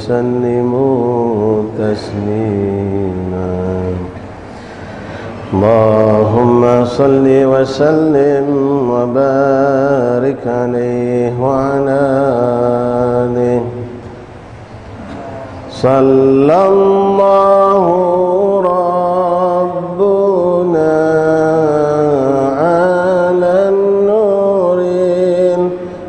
وسلموا تسليما اللهم صل وسلم وبارك عليه وعلى آله صلى الله ربنا على النور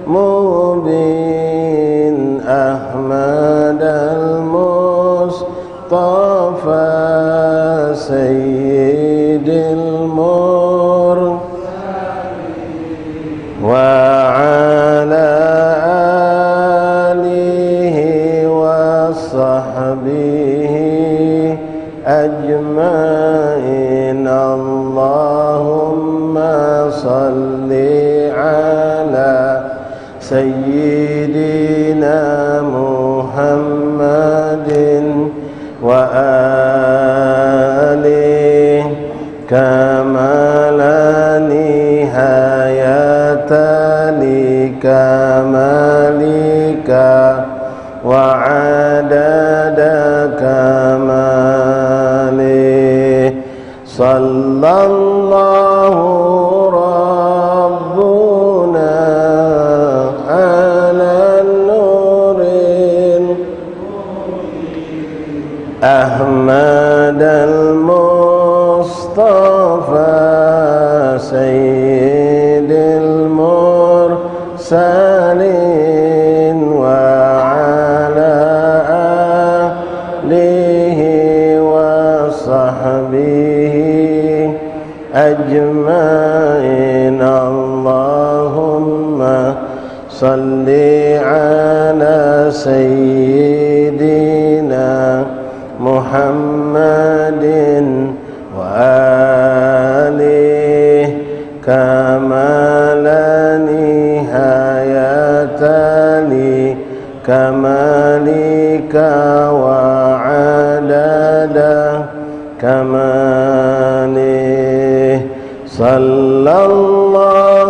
المبين أحمد المصطفى سيد المرسلين وعلى آله وصحبه أجمعين اللهم صل على سيدنا محمد وآله كما لا نهاية لكمالك وعدد كماله صلى الله ربنا على النور أحمد المصطفى سيد المرسلين وعلى آله وصحبه أجمعين اللهم صل على سيدنا محمد وآله كما لا نهاية لكمالك وعدد كماله صلى الله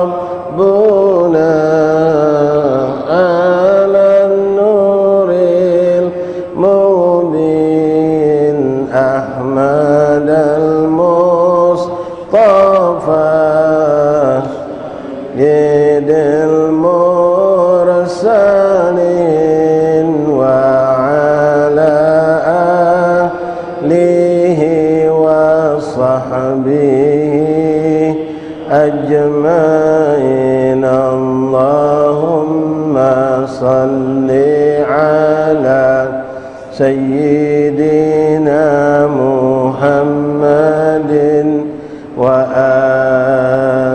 ربنا على النور المبين أحمد المصطفى سيد المرسلين وعلى آله وصحبه أجمعين اللهم صل على سيدنا محمد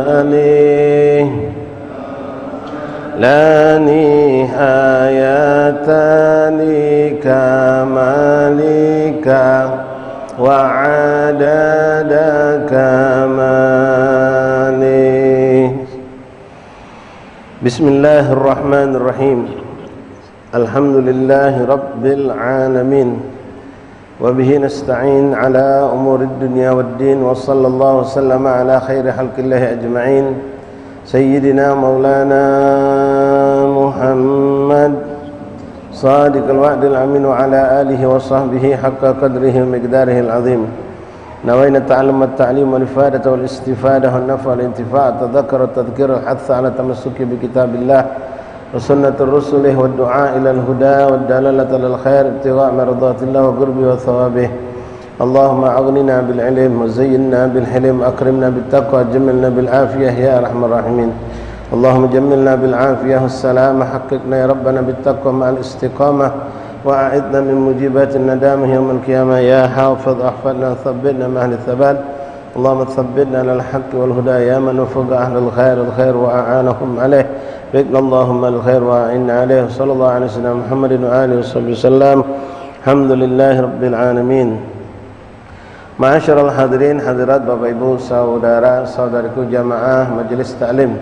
وآله لا نهاية لكمالك وعدد كماله بسم الله الرحمن الرحيم الحمد لله رب العالمين وبه نستعين على أمور الدنيا والدين وصلى الله وسلم على خير خلق الله أجمعين سيدنا مولانا محمد صادق الوعد الأمين وعلى آله وصحبه حق قدره ومقداره العظيم نوينا التعلم والتعليم والإفادة والاستفادة والنفع والانتفاع التذكر والتذكير الحث على التمسك بكتاب الله وسنة الرسل والدعاء إلى الهدى والدلالة للخير ابتغاء مرضات الله وقربه وثوابه اللهم أغننا بالعلم وزينا بالحلم أكرمنا بالتقوى جملنا بالعافية يا أرحم الراحمين اللهم جملنا بالعافية والسلامة حققنا يا ربنا بالتقوى مع الاستقامة وأعذنا من موجبات الندامة يوم القيامة يا حافظ أحفظنا ثبتنا مع أهل الثبات اللهم ثبتنا على الحق والهدى يا من وفق أهل الخير وأعانهم عليه بإذن اللهم الخير وأعنا عليه صلى الله عليه وسلم محمد وآله وصحبه وسلم الحمد لله رب العالمين. Ma'asyiral hadirin hadirat Bapak Ibu saudara-saudariku jamaah Majelis Ta'lim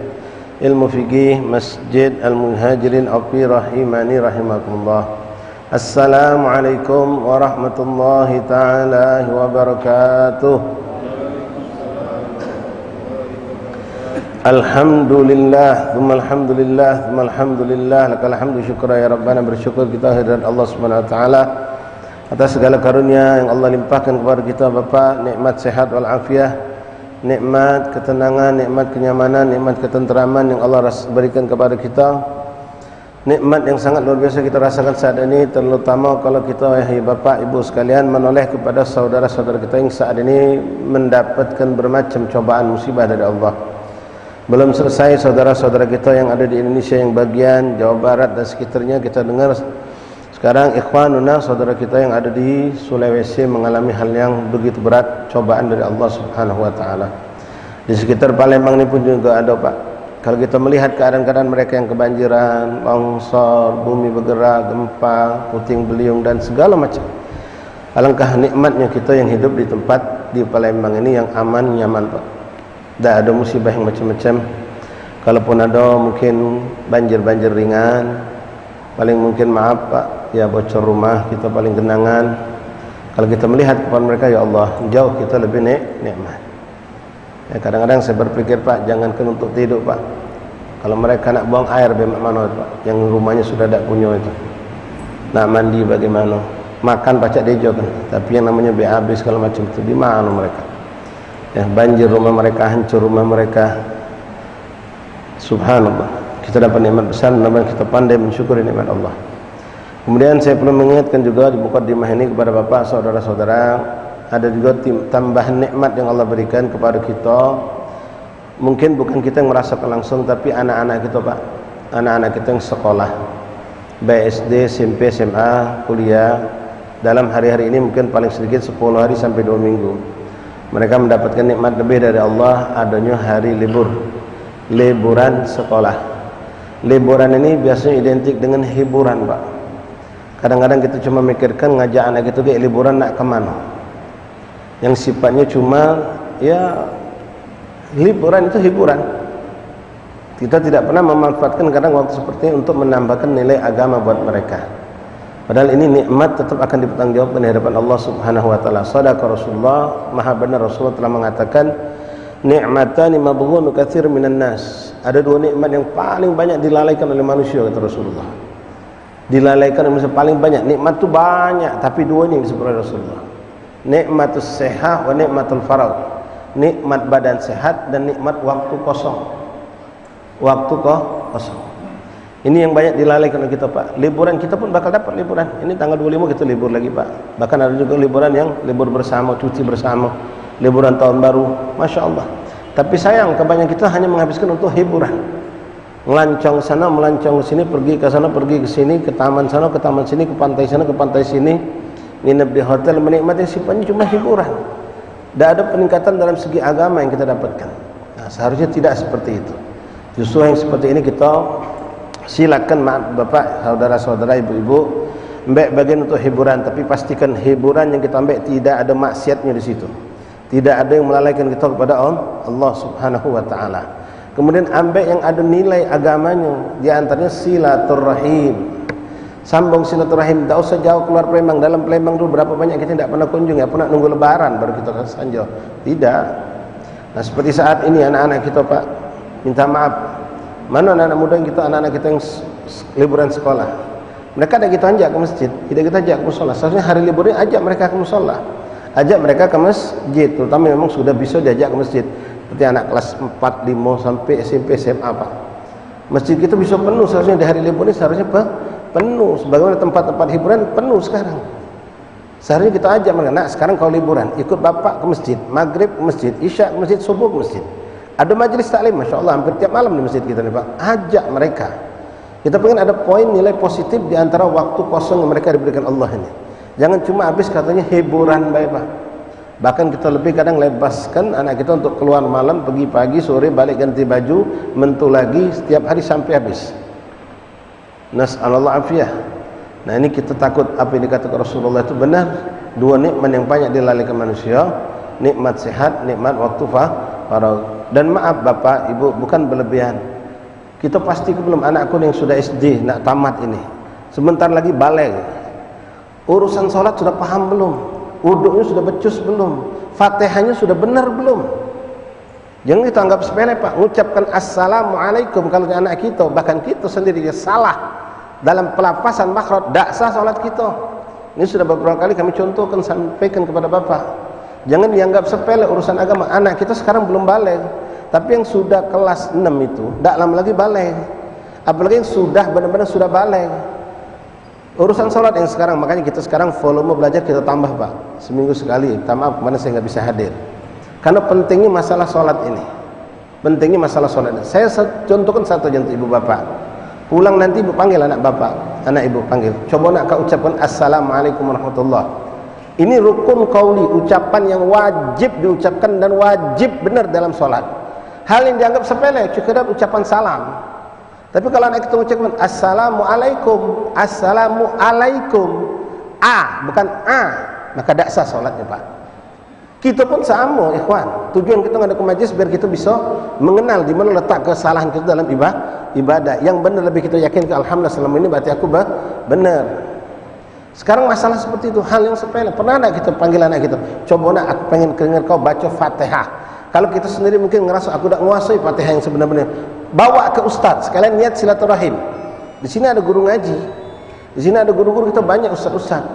Ilmu Fiqih Masjid Al-Muhajirin Api Rahimani Rahimakumullah. Assalamualaikum warahmatullahi ta'ala wabarakatuh. Alhamdulillah, alhamdulillah, alhamdulillah, lakal hamdu syukra ya Rabbana. Bersyukur kita hadirat Allah Subhanahu wa taala atas segala karunia yang Allah limpahkan kepada kita Bapa, nikmat sehat wal afiah, nikmat ketenangan, nikmat kenyamanan, nikmat ketenteraman yang Allah berikan kepada kita. Nikmat yang sangat luar biasa kita rasakan saat ini, terutama kalau kita wahai Bapak Ibu sekalian menoleh kepada saudara-saudara kita yang saat ini mendapatkan bermacam cobaan musibah dari Allah. Belum selesai saudara-saudara kita yang ada di Indonesia yang bagian Jawa Barat dan sekitarnya, kita dengar sekarang ikhwanuna saudara kita yang ada di Sulawesi mengalami hal yang begitu berat, cobaan dari Allah Subhanahu wa taala. Di sekitar Palembang ini pun juga ada Pak. Kalau kita melihat keadaan-keadaan mereka yang kebanjiran, longsor, bumi bergerak, gempa, puting beliung dan segala macam. Alangkah nikmatnya kita yang hidup di tempat di Palembang ini yang aman, nyaman Pak. Tidak ada musibah yang macam-macam. Kalaupun ada mungkin banjir-banjir ringan, paling mungkin maaf Pak, ya bocor rumah kita paling genangan. Kalau kita melihat kepada mereka, ya Allah, jauh kita lebih nikmat. Ya, kadang-kadang saya berpikir Pak, jangankan untuk tidur Pak, kalau mereka nak buang air bagaimana Pak, yang rumahnya sudah tidak punya itu, nak mandi bagaimana, makan pacak dejo kan, tapi yang namanya BAB segala macam itu di mana mereka? Ya, banjir rumah mereka, hancur rumah mereka. Subhanallah, kita dapat nikmat besar, namun kita pandai mensyukuri nikmat Allah. Kemudian saya perlu mengingatkan juga di mukadimah ini kepada Bapak, saudara-saudara, ada juga tambahan nikmat yang Allah berikan kepada kita. Mungkin bukan kita yang merasakan langsung, tapi anak-anak kita Pak, anak-anak kita yang sekolah baik SD, SMP, SMA, kuliah, dalam hari-hari ini mungkin paling sedikit 10 hari sampai 2 minggu mereka mendapatkan nikmat lebih dari Allah, adanya hari libur, liburan sekolah. Liburan ini biasanya identik dengan hiburan Pak. Kadang-kadang kita cuma mikirkan ngajak anak kita ke liburan nak kemana, yang sifatnya cuma ya liburan itu hiburan. Kita tidak pernah memanfaatkan kadang waktu seperti ini untuk menambahkan nilai agama buat mereka. Padahal ini nikmat tetap akan dipertanggungjawabkan di hadapan Allah Subhanahu wa taala. Shadaqa Rasulullah, maha benar Rasulullah telah mengatakan, ni'matani mabghunu katsir minan nas. Ada dua nikmat yang paling banyak dilalaikan oleh manusia, kata Rasulullah. Dilalaikan oleh manusia paling banyak. Nikmat itu banyak, tapi dua ini disebut oleh Rasulullah. Nikmatus sehat wa nikmatul faragh. Nikmat badan sehat dan nikmat waktu kosong. Waktu kosong. Ini yang banyak dilalaikan oleh kita Pak. Liburan kita pun bakal dapat liburan. Ini tanggal 25 kita libur lagi Pak. Bahkan ada juga liburan yang libur bersama, cuti bersama, liburan tahun baru. Masya Allah. Tapi sayang kebanyakan kita hanya menghabiskan untuk hiburan. Melancong sana, melancong ke sini, pergi ke sana, pergi ke sini, ke taman sana, ke taman sini, ke pantai sana, ke pantai sini. Nginep di hotel, menikmati sifatnya cuma hiburan. Tidak ada peningkatan dalam segi agama yang kita dapatkan. Nah, seharusnya tidak seperti itu. Justru yang seperti ini kita silakan maaf Bapak, saudara-saudara, ibu-ibu, ambil bagian untuk hiburan, tapi pastikan hiburan yang kita ambil tidak ada maksiatnya di situ. Tidak ada yang melalaikan kita kepada Allah Subhanahu wa taala. Kemudian ambil yang ada nilai agamanya, di antaranya silaturahim. Sambung silaturahim, tak usah jauh keluar Palembang. Dalam Palembang dulu berapa banyak kita tidak pernah kunjung, ya pernah nunggu lebaran baru kita ke Sanjo. Tidak. Nah, seperti saat ini anak-anak kita Pak, minta maaf. Mana anak-anak muda yang kita, anak-anak kita yang liburan sekolah, mereka ada kita ajak ke masjid, tidak kita ajak ke musola. Seharusnya hari libur ini ajak mereka ke musola, ajak mereka ke masjid, terutama memang sudah bisa diajak ke masjid. Seperti anak kelas 4, 5 sampai SMP, SMA Pak. Masjid kita bisa penuh seharusnya di hari libur ini, seharusnya penuh. Sebagaimana tempat-tempat hiburan penuh sekarang. Seharusnya kita ajak mereka, nak sekarang kalau liburan ikut bapak ke masjid, maghrib ke masjid, isya ke masjid, subuh ke masjid. Ada majlis taklim, Masya Allah, hampir tiap malam di masjid kita nih Pak. Ajak mereka. Kita pengen ada poin nilai positif di antara waktu kosong yang mereka diberikan Allah ini. Jangan cuma habis katanya hiburan baik Pak. Bahkan kita lebih kadang lepaskan anak kita untuk keluar malam, pergi pagi, sore, balik ganti baju, mentu lagi setiap hari sampai habis. Nas'alullah afiyah. Nah ini kita takut apa yang dikatakan Rasulullah itu benar. Dua nikmat yang banyak dilalaikan manusia, nikmat sehat, nikmat waktu faragh. Dan maaf Bapak, Ibu, bukan berlebihan. Kita pasti belum anakku yang sudah SD nak tamat ini, sebentar lagi balik. Urusan sholat sudah paham belum? Wuduknya sudah becus belum? Fatihahnya sudah benar belum? Jangan kita anggap sepele Pak, mengucapkan assalamualaikum kalau anak kita, bahkan kita sendiri salah dalam pelafasan makhraj, tak sah salat kita. Ini sudah beberapa kali kami contohkan, sampaikan kepada Bapak. Jangan dianggap sepele urusan agama. Anak kita sekarang belum baligh, tapi yang sudah kelas 6 itu tak lama lagi baligh. Apalagi yang sudah benar-benar sudah baligh. Urusan salat yang sekarang, makanya kita sekarang volume belajar kita tambah Pak, seminggu sekali. Minta maaf kemana saya nggak bisa hadir, karena pentingnya masalah salat ini. Pentingnya masalah salat ini. Saya contohkan satu contoh ibu bapak. Pulang nanti ibu panggil anak bapak, anak ibu panggil. Coba nak kau ucapkan assalamualaikum warahmatullah. Ini rukun qauli, ucapan yang wajib diucapkan dan wajib benar dalam salat. Hal yang dianggap sepele, cukup ucapan salam. Tapi kalau anak kita mengucapkan assalamualaikum, assalamualaikum, bukan maka tak sah salatnya Pak. Kita pun sama ikhwan. Tujuan kita ngadakan majlis biar kita bisa mengenal di mana letak kesalahan kita dalam ibadah. Yang benar lebih kita yakin ke alhamdulillah selama ini berarti aku benar. Sekarang masalah seperti itu, hal yang sepele. Pernah tak kita panggil anak kita, coba nak aku pengen dengar kau baca Fatihah. Kalau kita sendiri mungkin ngerasa aku tak menguasai Fatihah yang sebenar-benar, bawa ke ustaz, sekalian niat silaturahim. Di sini ada guru ngaji, di sini ada guru-guru kita banyak, ustaz-ustaz.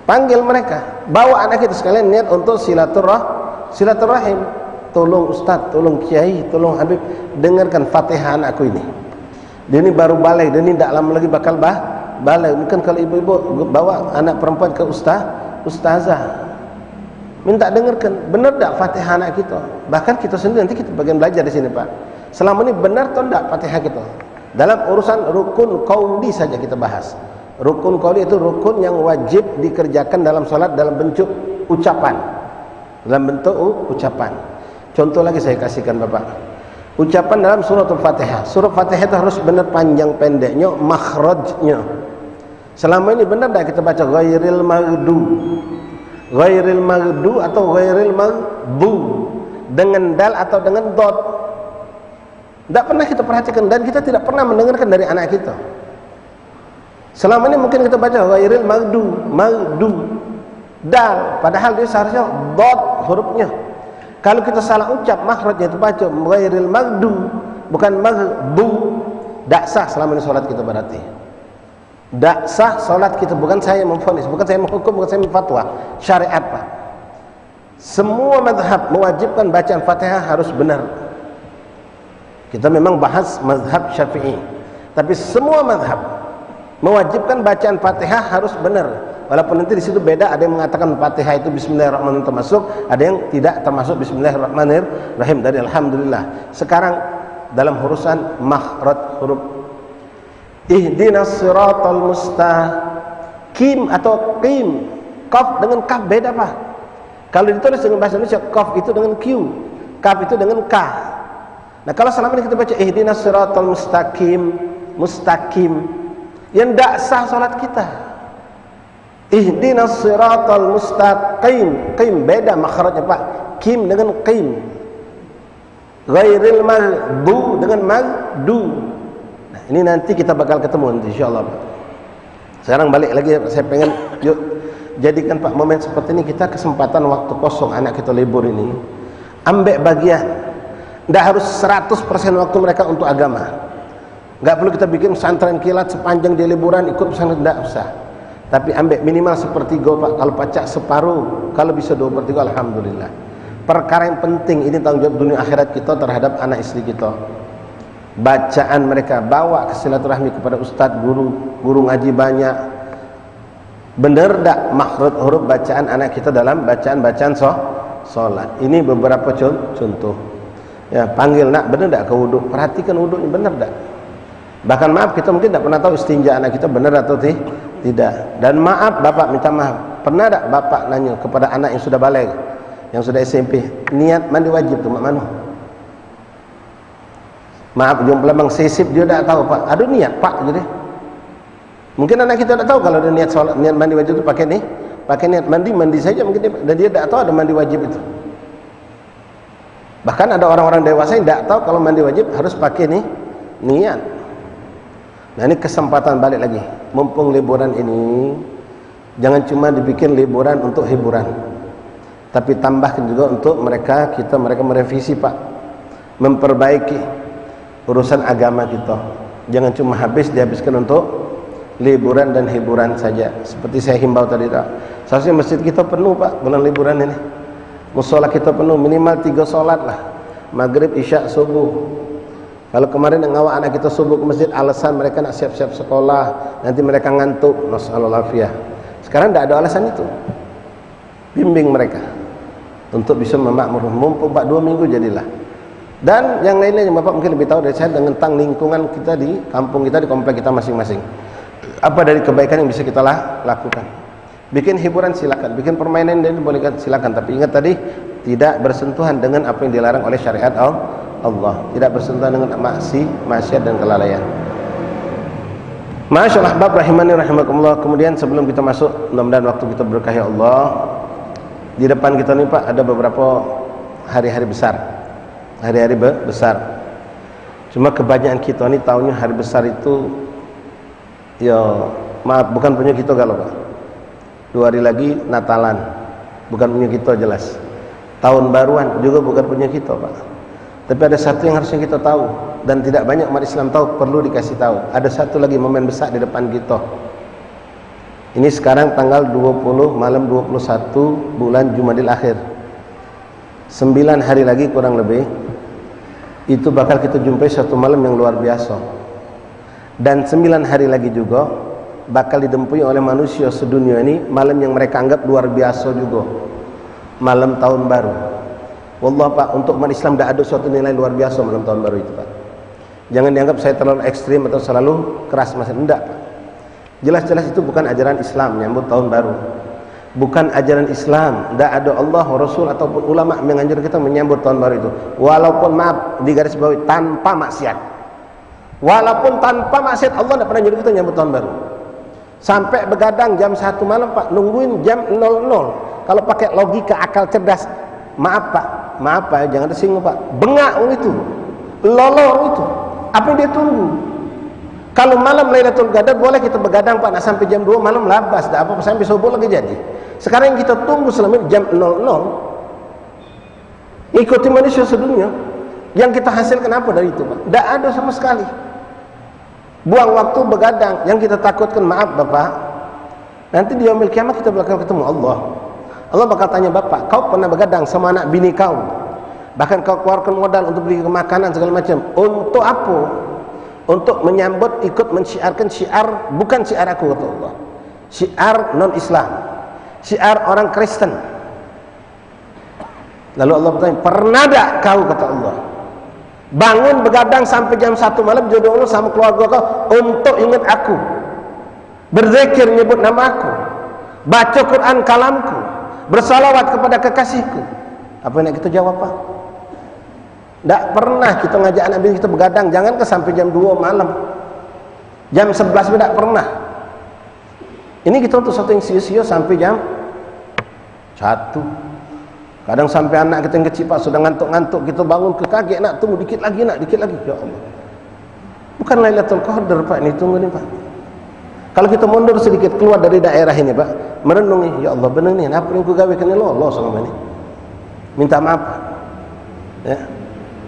Panggil mereka, bawa anak kita sekalian niat untuk silaturahim. Tolong ustaz, tolong kiai, tolong habib, dengarkan Fatihah anakku ini. Dia ini baru balik, dia ini tak lama lagi bakal balik. Mungkin kalau ibu-ibu bawa anak perempuan ke ustazah, minta dengarkan, benar tak Fatihah anak kita? Bahkan kita sendiri nanti kita bagian belajar di sini Pak. Selama ini benar atau tak Fatihah kita? Dalam urusan rukun qauli saja kita bahas. Rukun qauli itu rukun yang wajib dikerjakan dalam salat dalam bentuk ucapan. Dalam bentuk ucapan. Contoh lagi saya kasihkan Bapak. Ucapan dalam suratul Fatihah. Surah Fatihah itu harus benar panjang pendeknya, makhrajnya. Selama ini benar tak kita baca ghairil maghdu atau ghairil maghdu dengan dal atau dengan dot? Tidak pernah kita perhatikan dan kita tidak pernah mendengarkan dari anak kita. Selama ini mungkin kita baca ghairil maghdu dal, padahal dia seharusnya dot hurufnya. Kalau kita salah ucap makhrajnya itu baca ghairil maghdu bukan maghdu, tak sah selama ini salat kita berarti. Tak sah salat kita. Bukan saya memvonis, bukan saya menghukum, bukan saya memfatwa, syariat Pak. Semua mazhab mewajibkan bacaan Fatihah harus benar. Kita memang bahas mazhab Syafi'i, tapi semua mazhab mewajibkan bacaan Fatihah harus benar. Walaupun nanti di situ beda, ada yang mengatakan Fatihah itu bismillahirrahmanirrahim termasuk, ada yang tidak termasuk bismillahirrahmanirrahim dari alhamdulillah. Sekarang dalam urusan makhraj huruf, ihdinas siratal mustaqim atau qim, qaf dengan kaf beda Pak. Kalau ditulis dengan bahasa Indonesia, qaf itu dengan q, kaf itu dengan k. Nah kalau selama ini kita baca ihdinas siratal mustaqim, yang tak sah salat kita. Ihdinas siratal mustaqim, qim beda makhrajnya Pak. Qim dengan qim. Ghairil maghdu dengan maghdu. Nah, ini nanti kita bakal ketemu nanti insyaallah Pak. Sekarang balik lagi, saya pengen yuk jadikan Pak momen seperti ini kita kesempatan waktu kosong anak kita libur ini. Ambek bagian. Tidak harus 100% waktu mereka untuk agama. Enggak perlu kita bikin pesantren kilat sepanjang dia liburan ikut pesantren, tidak usah. Tapi ambil minimal sepertiga Pak. Kalau pacak separuh, kalau bisa 2/3 alhamdulillah. Perkara yang penting ini tanggung jawab dunia akhirat kita terhadap anak istri kita. Bacaan mereka bawa ke silaturahmi kepada ustadz, guru ngaji banyak. Benar tak makhraj huruf bacaan anak kita dalam bacaan sholat? Ini beberapa contoh. Ya, panggil nak, benar tak ke wuduk? Perhatikan wuduknya benar tak? Bahkan maaf, kita mungkin tak pernah tahu istinja anak kita benar atau tidak. Dan maaf bapak, minta maaf, pernah tak bapak nanya kepada anak yang sudah balik, yang sudah SMP, niat mandi wajib tu mak mana? Maaf, jom pelambang sesip dia tak tahu Pak, ada niat Pak gitu deh. Mungkin anak kita tak tahu kalau ada niat solat, niat mandi wajib itu pakai niat mandi saja mungkin dia, dan dia tak tahu ada mandi wajib itu. Bahkan ada orang-orang dewasa yang tak tahu kalau mandi wajib harus pakai niat. Nah ini kesempatan balik lagi, mumpung liburan ini jangan cuma dibikin liburan untuk hiburan. tapi tambahkan juga untuk mereka merevisi Pak, memperbaiki urusan agama kita. Jangan cuma dihabiskan untuk liburan dan hiburan saja. Seperti saya himbau tadi Pak, seharusnya masjid kita penuh Pak bulan liburan ini. Musola kita penuh, minimal 3 sholat lah, maghrib, isya, subuh. Kalau kemarin yang ngawak anak kita subuh ke masjid, alasan mereka nak siap-siap sekolah, nanti mereka ngantuk, nasallallahu alafiyah. Sekarang tidak ada alasan itu. Bimbing mereka untuk bisa memakmur, mumpung Pak 2 minggu jadilah. Dan yang lainnya yang Bapak mungkin lebih tahu dari saya tentang lingkungan kita di kampung kita, di komplek kita masing-masing. Apa dari kebaikan yang bisa kita lakukan? Bikin hiburan silakan, bikin permainan dan boleh silakan, tapi ingat tadi tidak bersentuhan dengan apa yang dilarang oleh syariat Allah, tidak bersentuhan dengan maksiat dan kelalaian. Masyaallah ahbab rahimani rahimakumullah. Kemudian sebelum kita masuk, mudah-mudahan waktu kita berkah ya Allah. Di depan kita nih Pak ada beberapa hari-hari besar. Hari-hari besar. Cuma kebanyakan kita nih tahunya hari besar itu ya maaf bukan punya kita galau Pak. 2 hari lagi Natalan, bukan punya kita jelas. Tahun baruan juga bukan punya kita Pak. Tapi ada satu yang harusnya kita tahu dan tidak banyak umat Islam tahu, perlu dikasih tahu. Ada satu lagi momen besar di depan kita. Ini sekarang tanggal 20 malam 21 bulan Jumadil Akhir. 9 hari lagi kurang lebih itu bakal kita jumpai satu malam yang luar biasa. Dan 9 hari lagi juga bakal didempui oleh manusia sedunia ini malam yang mereka anggap luar biasa juga, malam tahun baru. Wallah Pak, untuk umat Islam tidak ada suatu nilai luar biasa malam tahun baru itu Pak. Jangan dianggap saya terlalu ekstrim atau selalu keras masa tidak. Jelas-jelas itu bukan ajaran Islam menyambut tahun baru, bukan ajaran Islam. Tidak ada Allah, Rasul ataupun ulama menganjurkan kita menyambut tahun baru itu, walaupun maaf di garis bawahi tanpa maksiat. Walaupun tanpa maksiat Allah tidak pernah nyuruh kita menyambut tahun baru. Sampai begadang jam 1 malam Pak, nungguin jam 00. Kalau pakai logika akal cerdas, maaf Pak, jangan tersinggung Pak, bengak itu, lolor itu, apa yang dia tunggu? Kalau malam Lailatul Qadar boleh kita begadang Pak, nak sampai jam 2 malam labas, tak apa sampai subuh lagi jadi. Sekarang yang kita tunggu selama ini jam 00, ikuti manusia sedunia. Yang kita hasilkan apa dari itu Pak? Tidak ada sama sekali. Buang waktu begadang. Yang kita takutkan, maaf Bapak, nanti di yaumil kiamat kita bakal ketemu Allah. Allah bakal tanya Bapak, kau pernah begadang sama anak bini kau, bahkan kau keluarkan modal untuk beli makanan segala macam, untuk apa? Untuk menyambut, ikut mensyiarkan syiar, bukan syiar aku kata Allah, syiar non Islam, syiar orang Kristen. Lalu Allah bertanya, pernah tak kau kata Allah bangun begadang sampai jam 1 malam jodoh Allah sama keluarga kau untuk ingat aku, berzikir nyebut nama aku, baca Quran kalamku, bersalawat kepada kekasihku? Apa yang kita jawab Pak? Tak pernah kita ngajak anak bini kita begadang, jangan ke sampai jam 2 malam, jam 11 pun tak pernah. Ini kita untuk satu yang sia-sia sampai jam 1. Kadang sampai anak kita yang kecil Pak sudah ngantuk-ngantuk, kita bangun ke kaget, nak tunggu dikit lagi, ya Allah. Bukan Lailatul Qadar Pak, ini tunggu nih Pak. Kalau kita mundur sedikit keluar dari daerah ini Pak, merenungi, ya Allah benar nih, apa yang ku gawekan ini Allah selama ini, minta maaf ya.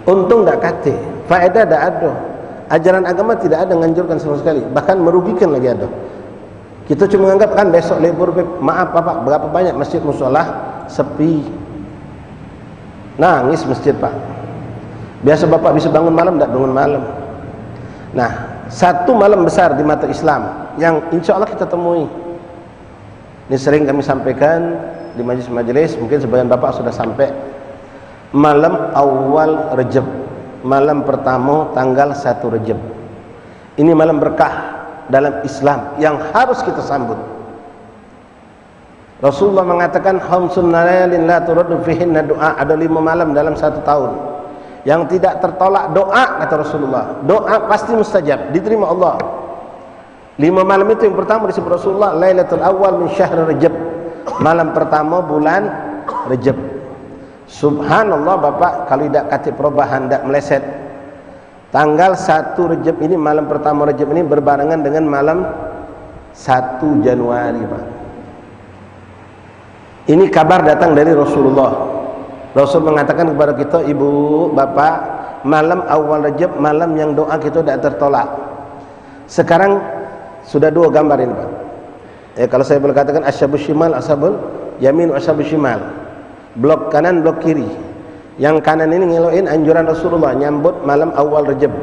Untung tak kate, faedah tak ada, ajaran agama tidak ada nganjurkan sama sekali, bahkan merugikan lagi ada. Kita cuma menganggap kan besok libur, maaf Bapak, berapa banyak masjid mushola sepi. Nangis masjid Pak. Biasa Bapak bisa bangun malam, tak bangun malam. Nah, satu malam besar di mata Islam yang insya Allah kita temui. Ini sering kami sampaikan di majelis-majelis, mungkin sebagian Bapak sudah sampai. Malam awal Rejab, malam pertama tanggal 1 Rejab. Ini malam berkah dalam Islam yang harus kita sambut. Rasulullah mengatakan khamsun layalin la turaddu fihinna doa, ada 5 malam dalam 1 tahun yang tidak tertolak doa, kata Rasulullah. Doa pasti mustajab, diterima Allah. 5 malam itu yang pertama disebut Rasulullah Lailatul Awal min syahr Rajab, malam pertama bulan Rajab. Subhanallah Bapak, kalau tidak kata perubahan, tidak meleset, tanggal 1 Rajab ini, malam pertama Rajab ini berbarengan dengan malam 1 Januari Pak. Ini kabar datang dari Rasulullah. Rasul mengatakan kepada kita, ibu, bapak, malam awal Rajab, malam yang doa kita tidak tertolak. Sekarang sudah dua gambar ini, Pak. Kalau saya boleh katakan, asyabul shimal, ashabul yamin, asyabul shimal. Blok kanan, blok kiri. Yang kanan ini ngeloin anjuran Rasulullah nyambut malam awal Rajab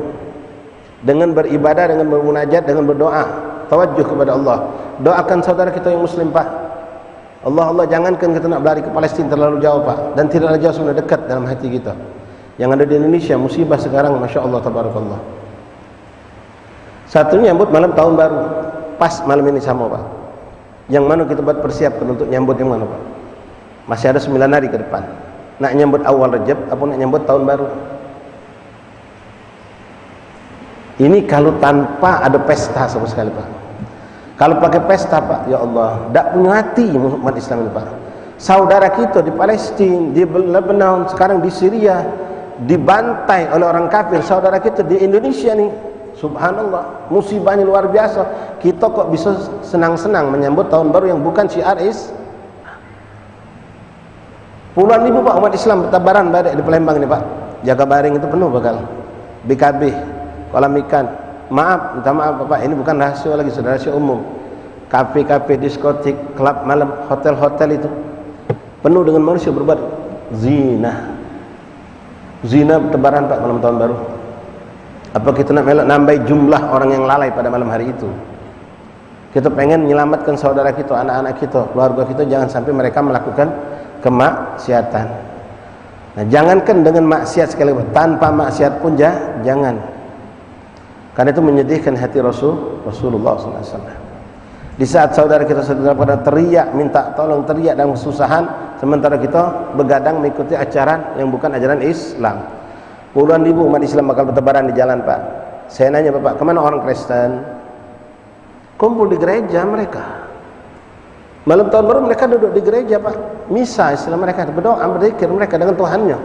dengan beribadah, dengan bermunajat, dengan berdoa, tawajjuh kepada Allah. Doakan saudara kita yang muslim, Pak. Allah, jangankan kita nak berlari ke Palestina terlalu jauh, Pak, dan tidaklah jauh, sudah dekat dalam hati kita. Yang ada di Indonesia musibah sekarang, masya Allah, tabarakallah. Satu nyambut malam tahun baru, pas malam ini sama, Pak. Yang mana kita buat persiapkan untuk nyambut yang mana, Pak? Masih ada 9 hari ke depan. Nak nyambut awal Rajab apa nak nyambut tahun baru? Ini kalau tanpa ada pesta sama sekali, Pak. Kalau pakai pesta, Pak, ya Allah, tak punya hati umat Islam ini, Pak. Saudara kita di Palestina, di Lebanon, sekarang di Syria, dibantai oleh orang kafir. Saudara kita di Indonesia nih, subhanallah, musibahnya luar biasa. Kita kok bisa senang-senang menyambut tahun baru yang bukan syiar puluhan ribu, Pak, umat Islam bertabaran badai di Palembang ini, Pak. Jaga Baring itu penuh bakal. BKB, kolam ikan. Maaf, minta maaf, Bapak, ini bukan rahasia lagi, sudah rahasia umum. Kafe-kafe, diskotik, klub malam, hotel-hotel itu penuh dengan manusia berbuat zina. Zina bertebaran, Pak, malam tahun baru. Apa kita nak melak nambah jumlah orang yang lalai pada malam hari itu? Kita pengen menyelamatkan saudara kita, anak-anak kita, keluarga kita, jangan sampai mereka melakukan kemaksiatan. Nah, jangankan dengan maksiat sekali, tanpa maksiat pun jangan. Karena itu menyedihkan hati Rasulullah SAW. Di saat saudara kita sedang pada teriak minta tolong, teriak dalam kesusahan, sementara kita begadang mengikuti ajaran yang bukan ajaran Islam. Puluhan ribu umat Islam bakal bertebaran di jalan, Pak. Saya nanya, Bapak, kemana orang Kristen? Kumpul di gereja mereka. Malam tahun baru mereka duduk di gereja, Pak. Misa Islam mereka, berdoa, berzikir mereka dengan Tuhannya.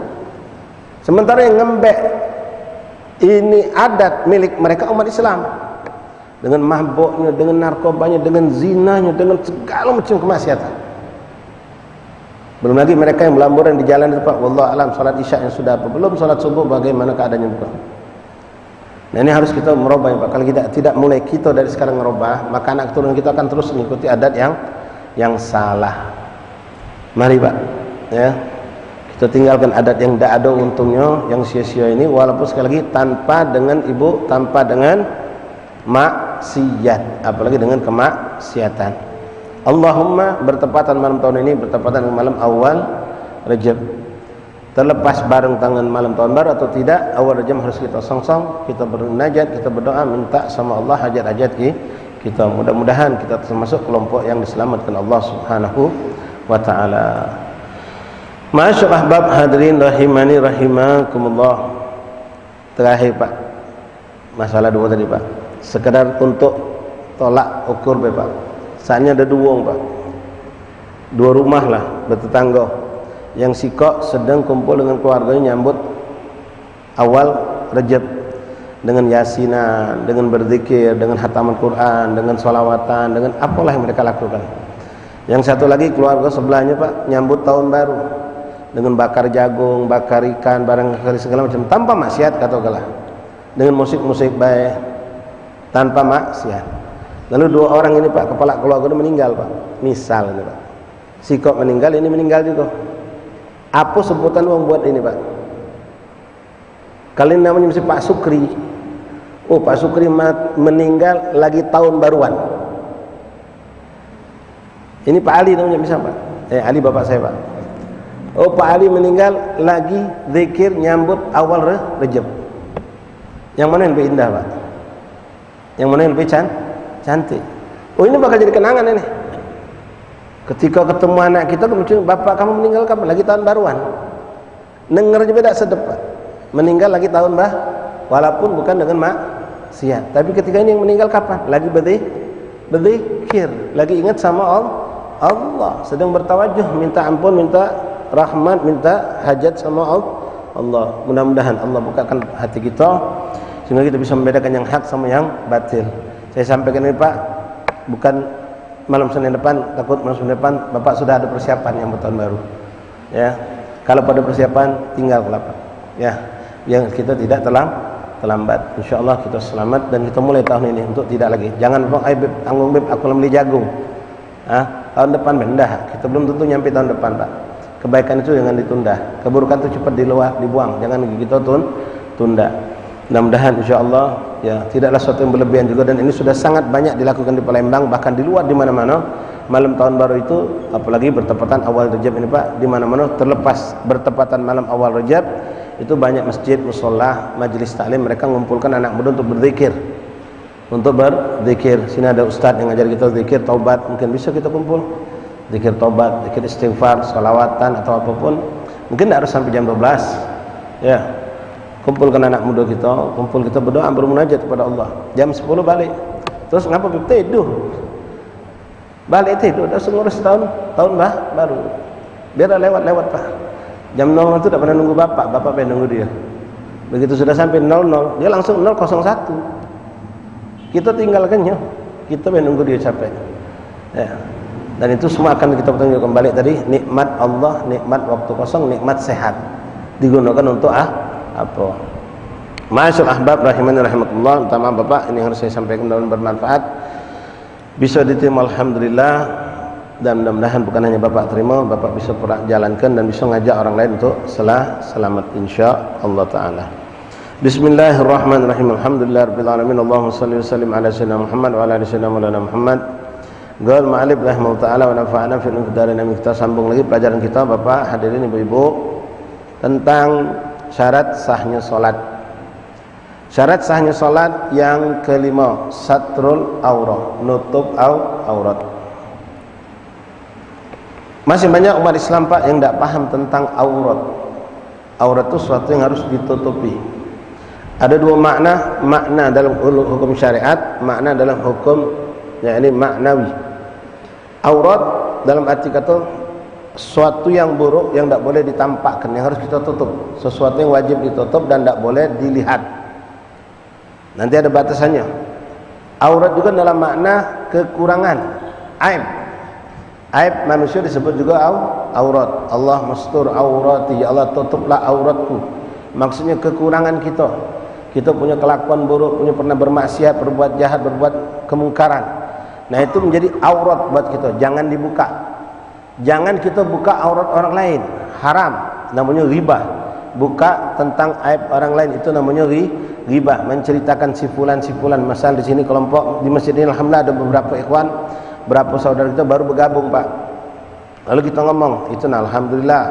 Sementara yang ngembek, ini adat milik mereka umat Islam, dengan mabuknya, dengan narkobanya, dengan zinanya, dengan segala macam kemaksiatan. Belum lagi mereka yang belamburan di jalan itu, Pak. Wallahu alam, salat isya yang sudah apa, belum salat subuh, bagaimana keadaannya, bukan? Nah, ini harus kita merubah, Pak. Kalau kita tidak mulai kita dari sekarang merubah, maka anak turun kita akan terus mengikuti adat yang salah. Mari, Pak, ya, kita tinggalkan adat yang tidak ada untungnya, yang sia-sia ini, walaupun sekali lagi tanpa dengan ibu, tanpa dengan maksiat, apalagi dengan kemaksiatan. Allahumma bertepatan malam tahun ini bertepatan dengan malam awal Rajab. Terlepas bareng tangan malam tahun baru atau tidak, awal Rajab harus kita song-song, kita bernajat, kita berdoa, minta sama Allah hajat-hajat kita. Mudah-mudahan kita termasuk kelompok yang diselamatkan Allah Subhanahu wa ta'ala. Masyaallah, ahbab hadirin rahimani rahimakumullah. Terakhir, Pak, masalah dua tadi, Pak, sekedar untuk tolak ukur, Pak. Saatnya ada dua, Pak, dua rumah lah bertetangga, yang sikok sedang kumpul dengan keluarganya nyambut awal Rajab dengan yasinan, dengan berzikir, dengan khataman Quran, dengan sholawatan, dengan apalah yang mereka lakukan. Yang satu lagi keluarga sebelahnya, Pak, nyambut tahun baru dengan bakar jagung, bakar ikan, barang segala macam, tanpa maksiat, katakanlah, dengan musik-musik baik, tanpa maksiat. Lalu dua orang ini, Pak, kepala keluarga itu meninggal, Pak. Misal ini, Pak, sikok meninggal, ini meninggal juga. Apa sebutan orang buat ini, Pak? Kalian namanya mesti Pak Sukri. Oh, Pak Sukri meninggal lagi tahun baruan. Ini Pak Ali namanya, bisa, Pak? Ali bapak saya, Pak. Oh, Pak Ali meninggal lagi zikir nyambut awal Rajab. Yang mana yang lebih indah, Pak? Yang mana yang lebih cantik? Oh, ini bakal jadi kenangan ini. Ketika ketemu anak kita, kemudian, bapak kamu meninggal kapan? Lagi tahun baruan. Dengar aja beda sedep, Pak. Meninggal lagi tahun walaupun bukan dengan maksiat. Tapi ketika ini yang meninggal kapan? Lagi berzikir, lagi ingat sama Allah, sedang bertawajuh, minta ampun, minta rahmat, minta hajat sama Allah. Mudah-mudahan Allah bukakan hati kita sehingga kita bisa membedakan yang hak sama yang batil. Saya sampaikan ini, Pak, bukan malam Senin depan, takut malam Senin depan Bapak sudah ada persiapan yang tahun baru. Ya. Kalau pada persiapan tinggal kelapa. Ya. Yang kita tidak terlambat. Insyaallah kita selamat dan kita mulai tahun ini untuk tidak lagi. Jangan Bang, beb, tanggung beb aku beli jagung. Tahun depan bendah. Kita belum tentu nyampe tahun depan, Pak. Kebaikan itu jangan ditunda. Keburukan itu cepat dibuang. Jangan kita tunda. Mudah-mudahan insyaallah ya tidaklah sesuatu yang berlebihan juga, dan ini sudah sangat banyak dilakukan di Palembang, bahkan di luar, di mana-mana. Malam tahun baru itu apalagi bertepatan awal Rajab ini, Pak, di mana-mana terlepas bertepatan malam awal Rajab itu banyak masjid, mushola, majelis taklim, mereka mengumpulkan anak muda untuk berzikir. Sini ada ustaz yang ngajar kita zikir taubat, mungkin bisa kita kumpul. Zikir taubat, zikir istighfar, sholawatan atau apapun. Mungkin tidak harus sampai jam 12. Ya. Kumpulkan anak muda kita, kita berdoa, bermunajat kepada Allah. Jam 10 balik. Terus ngapa tidur? Balik tidur, dah ngurus tahun baru. Biar lewat Pak. Jam 00 itu tak pernah nunggu bapak pengen nunggu dia. Begitu sudah sampai 00, dia langsung 001. Kita tinggalkannya. Kita pengen nunggu dia capek. Ya. Dan itu semua akan kita pertanggung kembali tadi, nikmat Allah, nikmat waktu kosong, nikmat sehat. Digunakan untuk apa? Masyaallah ahbab rahimani rahimakumullah, utama Bapak, ini harus saya sampaikan dan bermanfaat. Bisa diterima alhamdulillah, dan mudah-mudahan bukan hanya Bapak terima, Bapak bisa jalankan dan bisa ngajak orang lain untuk selamat insyaallah taala. Bismillahirrahmanirrahim. Alhamdulillahirabbil alamin. Allahumma shalli wa sallim ala sayyidina Muhammad wa ala ali sayyidina Maulana Muhammad. Qul ma'alif rahimahullah taala wa nafa'ana fil qadarin. Kita sambung lagi pelajaran kita, Bapak, hadirin Ibu-ibu, tentang syarat sahnya salat. Syarat sahnya salat yang kelima, satrul aurah, nutup aurat. Masih banyak umat Islam, Pak, yang tidak paham tentang aurat. Aurat itu sesuatu yang harus ditutupi. Ada dua makna dalam hukum syariat, makna dalam hukum yakni maknawi. Aurat dalam arti kata sesuatu yang buruk yang tidak boleh ditampakkan, yang harus kita tutup. Sesuatu yang wajib ditutup dan tidak boleh dilihat. Nanti ada batasannya. Aurat juga dalam makna kekurangan, aib. Aib manusia disebut juga aurat. Allah mastur aurati, ya Allah tutuplah auratku. Maksudnya kekurangan kita. Kita punya kelakuan buruk, punya pernah bermaksiat, berbuat jahat, berbuat kemungkaran. Nah, itu menjadi aurat buat kita. Jangan dibuka. Jangan kita buka aurat orang lain. Haram, namanya riba. Buka tentang aib orang lain itu namanya riba. Menceritakan sifulan-sifulan. Masal di sini kelompok di masjid ini alhamdulillah ada beberapa ikhwan, berapa saudara kita baru bergabung, Pak. Lalu kita ngomong, itu alhamdulillah.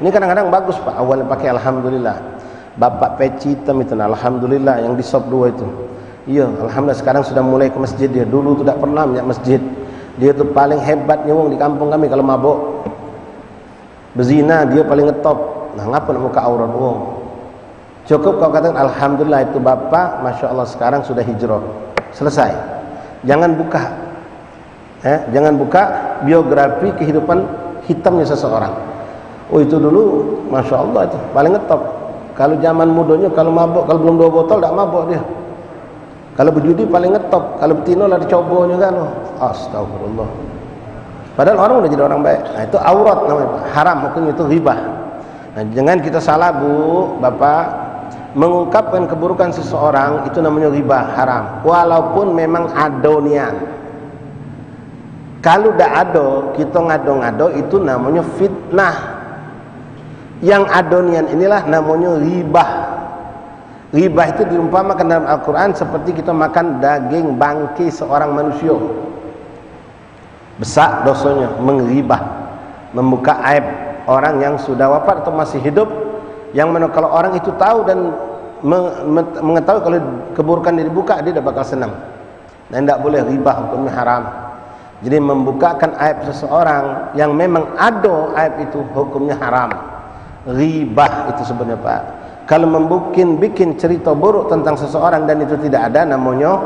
Ini kadang-kadang bagus, Pak, awalnya pakai alhamdulillah. Bapak peci hitam itu alhamdulillah, yang di shop 2 itu. Iya, alhamdulillah sekarang sudah mulai ke masjid dia. Dulu tidak pernah punya masjid. Dia itu paling hebatnya wong di kampung kami kalau mabuk. Berzina dia paling ngetop. Nah, ngapa nak muka aurat wong? Cukup kau katakan alhamdulillah itu Bapak, Masya Allah sekarang sudah hijrah. Selesai. Jangan buka. Jangan buka biografi kehidupan hitamnya seseorang. Oh, itu dulu Masya Allah itu paling ngetop. Kalau zaman mudanya, kalau mabuk, kalau belum 2 botol tak mabuk dia. Kalau berjudi paling ngetop. Kalau betino lah dicoba juga loh. Astagfirullah. Padahal orang udah jadi orang baik. Nah, itu aurat namanya, haram, hukumnya itu riba. Nah, jangan kita salah, Bu, Bapak, mengungkapkan keburukan seseorang itu namanya riba, haram. Walaupun memang adonian. Kalau dah ado, kita ngado-ngado itu namanya fitnah. Yang adonian inilah namanya riba. Riba itu diumpamakan dalam Al-Quran seperti kita makan daging bangkai seorang manusia. Besar dosanya mengribah, membuka aib orang yang sudah wafat atau masih hidup, yang mana kalau orang itu tahu dan mengetahui kalau keburukan dia dibuka, dia tidak bakal senang. Dan tidak boleh riba, hukumnya haram. Jadi membukakan aib seseorang yang memang ada aib itu hukumnya haram. Riba itu sebenarnya, Pak. Kalau bikin cerita buruk tentang seseorang dan itu tidak ada, namanya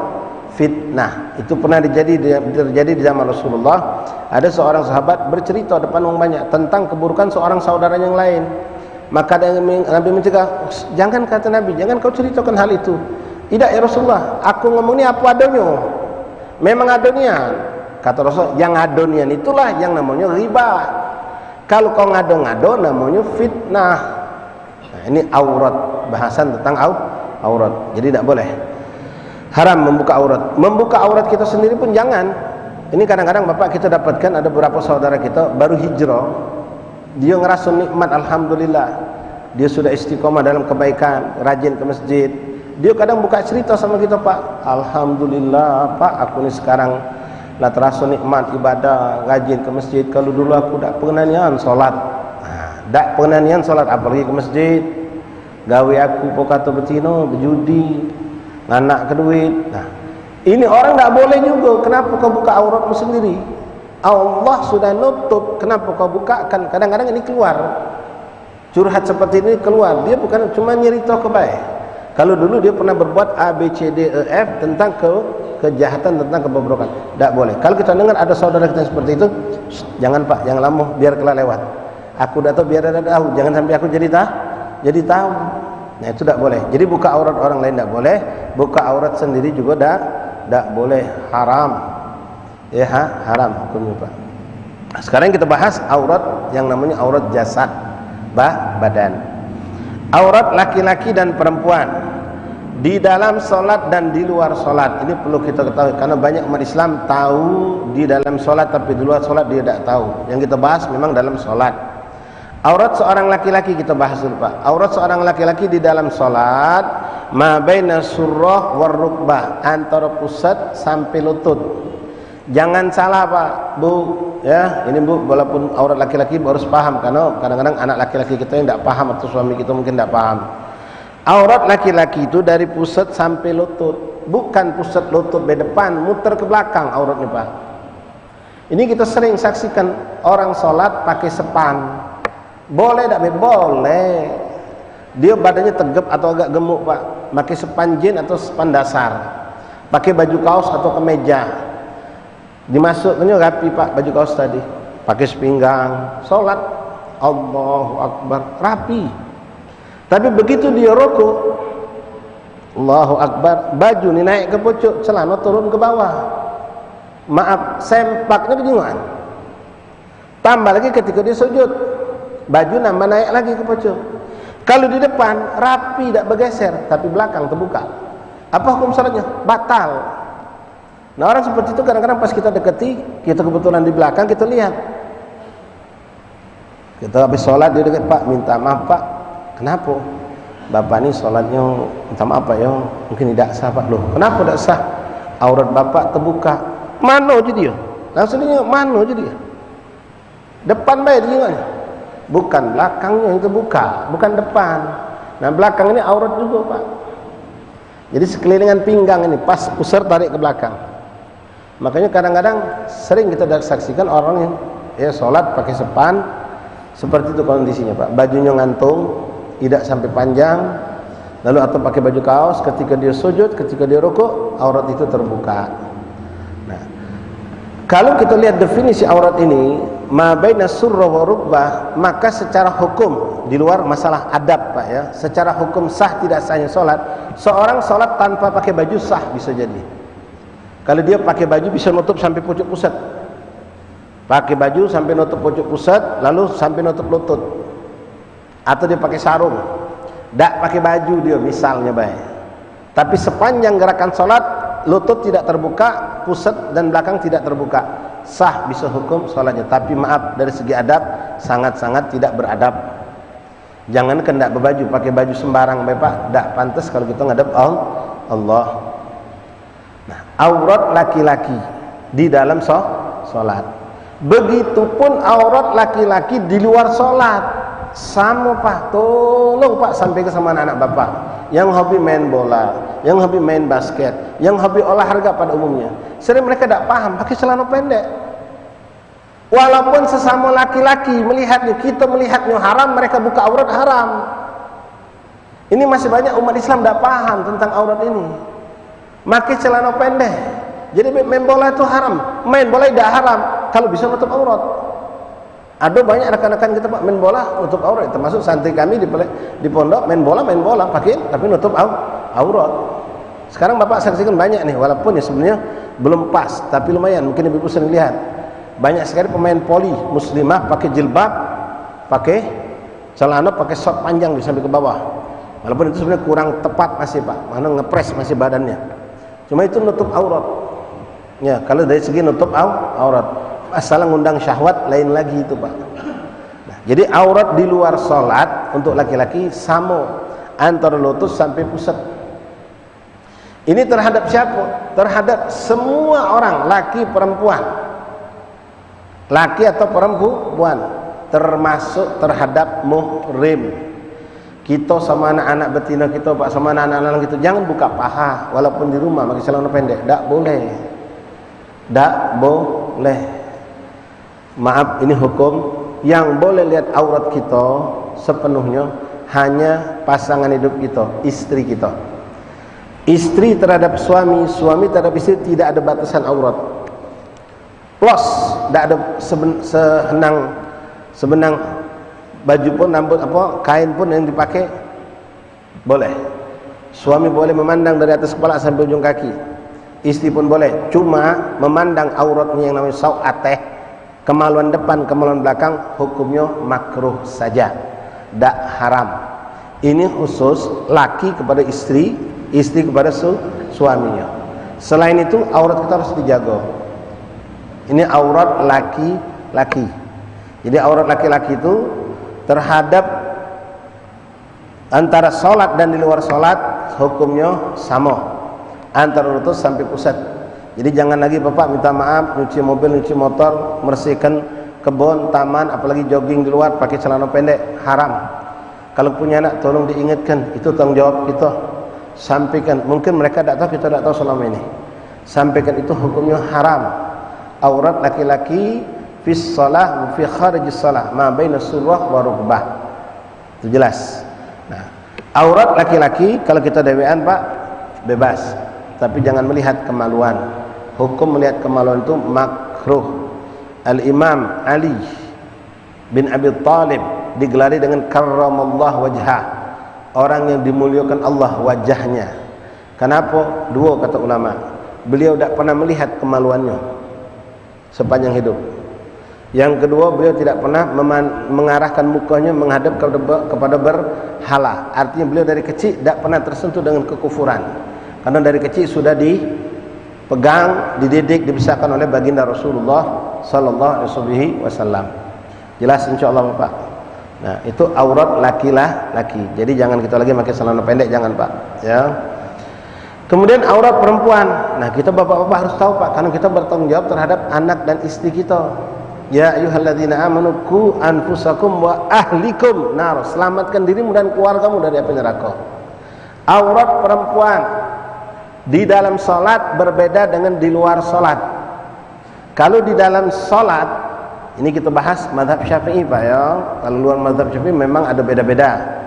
fitnah. Itu pernah terjadi di zaman Rasulullah. Ada seorang sahabat bercerita depan orang banyak tentang keburukan seorang saudara yang lain. Maka Nabi mencegah, jangan, kata Nabi, jangan kau ceritakan hal itu. Tidak ya Rasulullah, aku ngomong ini apa adanya. Memang adanya. Kata Rasul, yang ngado-nian itulah yang namanya riba. Kalau kau ngado-ngado namanya fitnah. Nah, ini aurat, bahasan tentang aurat. Jadi tidak boleh. Haram membuka aurat. Membuka aurat kita sendiri pun jangan. Ini kadang-kadang Bapak kita dapatkan ada beberapa saudara kita baru hijrah. Dia ngerasa nikmat, alhamdulillah. Dia sudah istiqomah dalam kebaikan, rajin ke masjid. Dia kadang buka cerita sama kita, Pak, alhamdulillah Pak, aku ini sekarang lah terasa nikmat ibadah, rajin ke masjid. Kalau dulu aku tak pernah nian solat, tak pernah nian solat, apalagi ke masjid. Gawe aku pokato betino, berjudi, nganak ke duit. Nah, ini orang tak boleh juga. Kenapa kau buka auratmu sendiri? Allah sudah nutup, kenapa kau bukakan? Kadang-kadang ini keluar, curhat seperti ini keluar. Dia bukan cuma nyerita kebaik. Kalau dulu dia pernah berbuat A, B, C, D, E, F tentang kejahatan, tentang kebobrokan, tidak boleh. Kalau kita dengar ada saudara kita seperti itu, jangan Pak, jangan lama, biar kelar lewat. Aku dah tahu, biar ada tahu, jangan sampai aku jadi tahu. Nah, itu tidak boleh. Jadi buka aurat orang lain tidak boleh, buka aurat sendiri juga tidak boleh, haram. Ya, haram hukumnya Pak. Nah, sekarang kita bahas aurat yang namanya aurat jasad, badan. Aurat laki-laki dan perempuan di dalam solat dan di luar solat. Ini perlu kita ketahui, karena banyak umat Islam tahu di dalam solat tapi di luar solat dia tidak tahu. Yang kita bahas memang dalam solat. Aurat seorang laki-laki kita bahas dulu Pak. Aurat seorang laki-laki di dalam solat, ma baina surrah war rukbah, antara pusat sampai lutut. Jangan salah Pak, Bu, ya. Ini Bu, walaupun aurat laki-laki harus paham, karena kadang-kadang anak laki-laki kita yang tidak paham atau suami kita mungkin tidak paham. Aurat laki-laki itu dari pusat sampai lutut, bukan pusat lutut di depan, muter ke belakang auratnya Pak. Ini kita sering saksikan orang sholat pakai sepan. Boleh tak? Boleh. Dia badannya tegap atau agak gemuk Pak, pakai sepan jin atau sepan dasar, pakai baju kaos atau kemeja. Dimasukkannya rapi Pak, baju kaos tadi, pakai sepinggang, sholat, Allahu Akbar, rapi. Tapi begitu dia rukuk, Allahu Akbar, baju ini naik ke pucuk, celana turun ke bawah. Maaf, sempaknya kejinguan. Tambah lagi ketika dia sujud, baju nambah naik lagi ke pucuk. Kalau di depan rapi, tidak bergeser, tapi belakang terbuka. Apa hukum salatnya? Batal. Nah, orang seperti itu kadang-kadang pas kita deketi, kita kebetulan di belakang, kita lihat. Kita habis sholat, dia dekat, Pak, minta maaf Pak. Kenapa? Bapak ini sholatnya, minta maaf Pak ya, mungkin tidak sah Pak. Loh, kenapa tidak sah? Aurat Bapak terbuka. Mana aja dia? Langsung dia, mana aja dia? Depan baik dia. Bukan belakangnya yang terbuka, bukan depan. Nah, belakang ini aurat juga Pak. Jadi sekelilingan pinggang ini, pas pusar tarik ke belakang. Makanya kadang-kadang sering kita saksikan orang yang sholat pakai sepan, seperti itu kondisinya Pak. Bajunya ngantung, tidak sampai panjang, lalu atau pakai baju kaos, ketika dia sujud, ketika dia rukuk, aurat itu terbuka. Nah, kalau kita lihat definisi aurat ini, ma baina surrah wa rukbah, maka secara hukum, di luar masalah adab Pak ya, secara hukum sah tidak sahnya sholat, seorang sholat tanpa pakai baju sah bisa jadi. Kalau dia pakai baju bisa nutup sampai pucuk pusat, pakai baju sampai nutup pucuk pusat, lalu sampai nutup lutut, atau dia pakai sarung, tidak pakai baju dia misalnya baik, tapi sepanjang gerakan sholat lutut tidak terbuka, pusat dan belakang tidak terbuka, sah bisa hukum sholatnya. Tapi maaf, dari segi adab sangat-sangat tidak beradab. Jangan tidak berbaju, pakai baju sembarang Bapak, tidak pantas kalau kita ngadep Allah. Nah, aurat laki-laki di dalam sholat. Begitupun aurat laki-laki di luar sholat. Sama Pak, tolong Pak sampai ke sama anak-anak Bapak yang hobi main bola, yang hobi main basket, yang hobi olahraga pada umumnya. Sering mereka tidak paham pakai celana pendek. Walaupun sesama laki-laki melihatnya, kita melihatnya haram, mereka buka aurat haram. Ini masih banyak umat Islam tidak paham tentang aurat ini. Pakai celana pendek, jadi main bola itu haram. Main bola tidak haram kalau bisa nutup aurat. Ada banyak rekan-rekan kita Pak main bola nutup aurat, termasuk santri kami di pondok main bola pakai tapi nutup aurat. Sekarang bapak saksikan banyak nih, walaupun ya sebenarnya belum pas, tapi lumayan, mungkin ibu sering lihat banyak sekali pemain voli muslimah pakai jilbab, pakai celana, pakai short panjang di sampai ke bawah. Walaupun itu sebenarnya kurang tepat masih pak, mana ngepres masih badannya. Cuma itu nutup aurat. Ya, kalau dari segi nutup aurat, masalah ngundang syahwat lain lagi itu pak. Nah, jadi aurat di luar sholat untuk laki-laki sama antara lutut sampai pusat. Ini terhadap siapa? Terhadap semua orang, laki perempuan, laki atau perempuan, termasuk terhadap muhrim. Kita sama anak-anak betina kita pak, sama anak-anak kita jangan buka paha walaupun di rumah pakai celana pendek, tak boleh. Tak boleh. Maaf, ini hukum. Yang boleh lihat aurat kita sepenuhnya hanya pasangan hidup kita, istri kita. Istri terhadap suami, suami terhadap istri tidak ada batasan aurat. Plus, tidak ada sebenang baju pun, rambut apa, kain pun yang dipakai boleh. Suami boleh memandang dari atas kepala sampai ujung kaki. Istri pun boleh, cuma memandang auratnya yang namanya sau'ateh, kemaluan depan, kemaluan belakang, hukumnya makruh saja, tak haram. Ini khusus laki kepada istri, istri kepada suaminya. Selain itu aurat kita harus dijaga. Ini aurat laki-laki. Jadi aurat laki-laki itu terhadap antara sholat dan di luar sholat hukumnya sama, antara lutut sampai pusat. Jadi jangan lagi bapak minta maaf nyuci mobil, nyuci motor, membersihkan kebun, taman, apalagi jogging di luar pakai celana pendek, haram. Kalau punya anak tolong diingatkan, itu tanggung jawab kita. Sampaikan, mungkin mereka tidak tahu, kita tidak tahu selama ini. Sampaikan itu hukumnya haram. Aurat laki-laki fi shalah fi kharijis shalah ma baina surrah wa rukbah. Itu jelas. Nah, aurat laki-laki kalau kita dewean pak bebas, tapi jangan melihat kemaluan. Hukum melihat kemaluan itu makruh. Al-Imam Ali bin Abi Thalib digelari dengan karramallahu wajhah, orang yang dimuliakan Allah wajahnya. Kenapa? Dua kata ulama, beliau tidak pernah melihat kemaluannya sepanjang hidup. Yang kedua, beliau tidak pernah mengarahkan mukanya menghadap kepada berhala. Artinya beliau dari kecil tidak pernah tersentuh dengan kekufuran, karena dari kecil sudah dipegang, dididik, dibesarkan oleh baginda Rasulullah sallallahu alaihi wasallam. Jelas insyaallah Bapak. Nah, itu aurat laki-laki. Jadi jangan kita lagi pakai celana pendek, jangan Pak, ya. Kemudian aurat perempuan. Nah, kita bapak-bapak harus tahu Pak, karena kita bertanggung jawab terhadap anak dan istri kita. Ya ayyuhalladzina amanu qu anfusakum wa ahlikum nar. Selamatkan dirimu dan keluargamu dari api neraka. Aurat perempuan di dalam salat berbeda dengan di luar salat. Kalau di dalam salat, ini kita bahas mazhab Syafi'i Pak ya. Kalau luar mazhab Syafi'i memang ada beda-beda.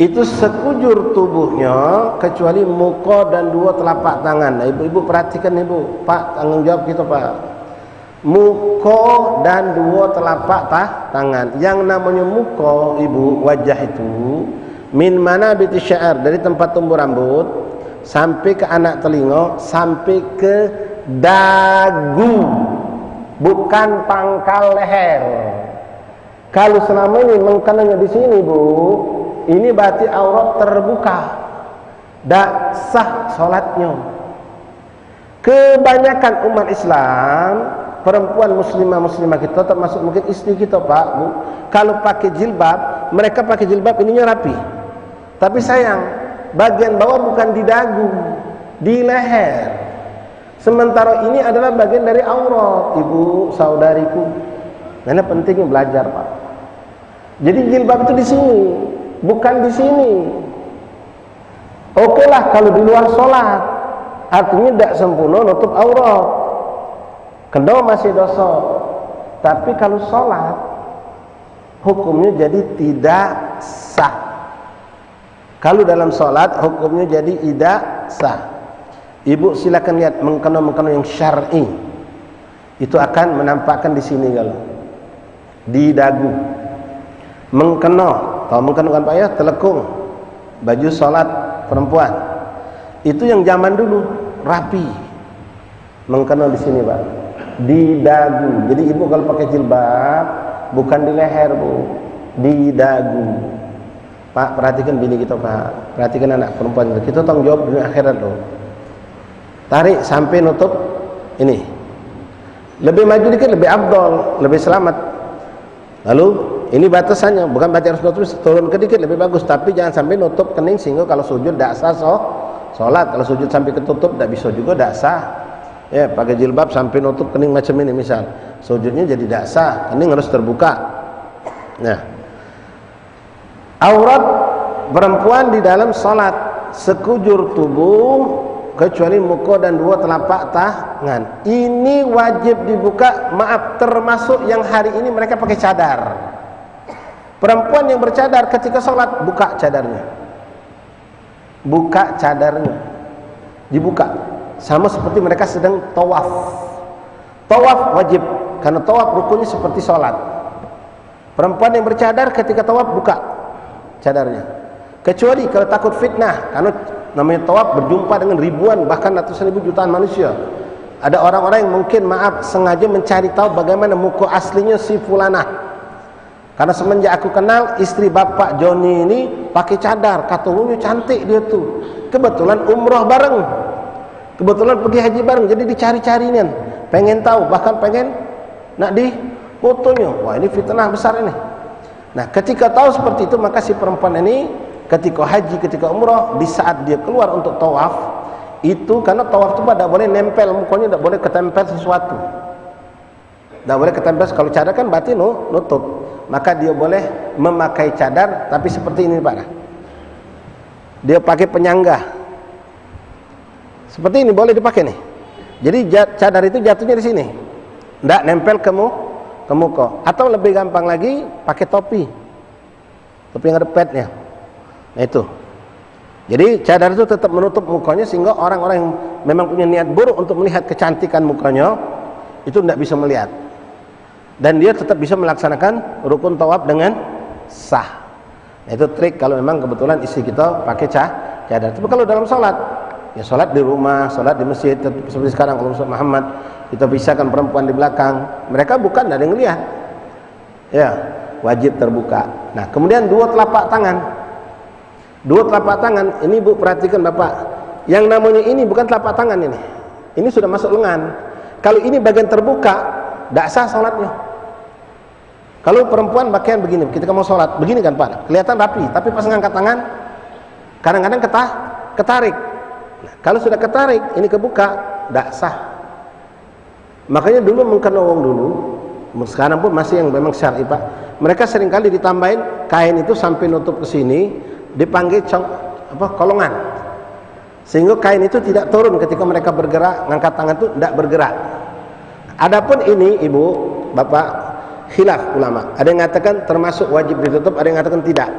Itu sekujur tubuhnya kecuali muka dan dua telapak tangan. Nah, ibu-ibu perhatikan ibu, Pak, tanggung jawab kita Pak. Muka dan dua telapak tangan. Yang namanya muka ibu, wajah itu min manabiti sya'r, dari tempat tumbuh rambut sampai ke anak telinga sampai ke dagu, bukan pangkal leher. Kalau selama ini mengkenanya di sini Bu, ini berarti aurat terbuka, tak sah sholatnya. Kebanyakan umat Islam, perempuan muslimah kita, termasuk mungkin istri kita Pak Bu, kalau pakai jilbab, mereka pakai jilbab ininya rapi, tapi sayang bagian bawah bukan di dagu, di leher. Sementara ini adalah bagian dari aurat ibu saudariku. Karena pentingnya belajar Pak. Jadi jilbab itu di sini, bukan di sini. Oke lah kalau di luar sholat, artinya tidak sempurna nutup aurat, kedua masih dosa. Tapi kalau sholat, hukumnya jadi tidak sah. Kalau dalam sholat, hukumnya jadi tidak sah. Ibu silakan lihat mengkena yang syar'i, itu akan menampakkan di sini kalau di dagu. Mengkena, tahu mengkena kan Pak ya, telekung, baju sholat perempuan Itu yang zaman dulu rapi. Mengkena di sini, Pak. Di dagu. Jadi ibu kalau pakai jilbab bukan di leher, Bu. Di dagu. Pak, perhatikan bini kita, Pak. Perhatikan anak perempuan kita. Kita tanggung jawab dunia akhirat loh. Tarik sampai nutup ini. Lebih maju dikit lebih afdol, lebih selamat. Lalu ini batasannya, bukan berarti harus nutup, turun ke dikit lebih bagus, tapi jangan sampai nutup kening sehingga kalau sujud tidak sah sholat. Kalau sujud sampai ketutup tidak bisa juga, tidak sah. Ya, pakai jilbab sampai nutup kening macam ini misal, sujudnya jadi tidak sah, kening harus terbuka. Nah, aurat perempuan di dalam sholat sekujur tubuh kecuali muka dan dua telapak tangan. Ini wajib dibuka. Maaf, termasuk yang hari ini mereka pakai cadar. Perempuan yang bercadar ketika sholat, buka cadarnya. Buka cadarnya, dibuka. Sama seperti mereka sedang tawaf. Tawaf wajib, karena tawaf rukunnya seperti sholat. Perempuan yang bercadar ketika tawaf, buka cadarnya. Kecuali kalau takut fitnah, karena namanya tawaf berjumpa dengan ribuan bahkan ratusan ribu jutaan manusia. Ada orang-orang yang mungkin sengaja mencari tahu bagaimana muka aslinya si fulanah. Karena semenjak aku kenal istri bapak Joni ini pakai cadar, kata cantik dia tuh. Kebetulan umroh bareng, kebetulan pergi haji bareng, jadi dicari-carinya, pengen tahu, bahkan pengen nak di fotonya. Wah, ini fitnah besar ini. Nah, ketika tahu seperti itu, maka si perempuan ini ketika haji, ketika umrah, di saat dia keluar untuk tawaf itu, karena tawaf itu tidak boleh nempel mukanya, tidak boleh ketempel sesuatu, tidak boleh ketempel. Kalau cadar kan berarti nutup, maka dia boleh memakai cadar, tapi seperti ini, Pak. Dia pakai penyangga seperti ini, boleh dipakai nih. Jadi cadar itu jatuhnya di sini, tidak nempel ke muka. Atau lebih gampang lagi, pakai topi yang ada padnya. Nah itu. Jadi cadar itu tetap menutup mukanya sehingga orang-orang yang memang punya niat buruk untuk melihat kecantikan mukanya itu tidak bisa melihat. Dan dia tetap bisa melaksanakan rukun tawaf dengan sah. Nah, itu trik kalau memang kebetulan istri kita pakai cadar. Tapi kalau dalam sholat, ya sholat di rumah, sholat di masjid, seperti sekarang kalau Ustaz Muhammad, kita pisahkan perempuan di belakang, mereka bukan, tidak ada yang lihat. Ya, wajib terbuka. Nah, kemudian dua telapak tangan. Dua telapak tangan, ini Bu perhatikan Bapak. Yang namanya ini bukan telapak tangan ini. Ini sudah masuk lengan. Kalau ini bagian terbuka, tidak sah sholatnya. Kalau perempuan pakaian begini, ketika mau sholat, begini kan Pak, kelihatan rapi. Tapi pas ngangkat tangan, kadang-kadang ketarik. Nah, kalau sudah ketarik, ini kebuka, tidak sah. Makanya dulu mengkena wong dulu, sekarang pun masih yang memang syar'i Pak. Mereka seringkali ditambahin kain itu sampai nutup ke sini, dipanggil kolongan, sehingga kain itu tidak turun ketika mereka bergerak, ngangkat tangan itu tidak bergerak. Adapun ini Ibu, Bapak, khilaf ulama. Ada yang mengatakan termasuk wajib ditutup, ada yang mengatakan tidak.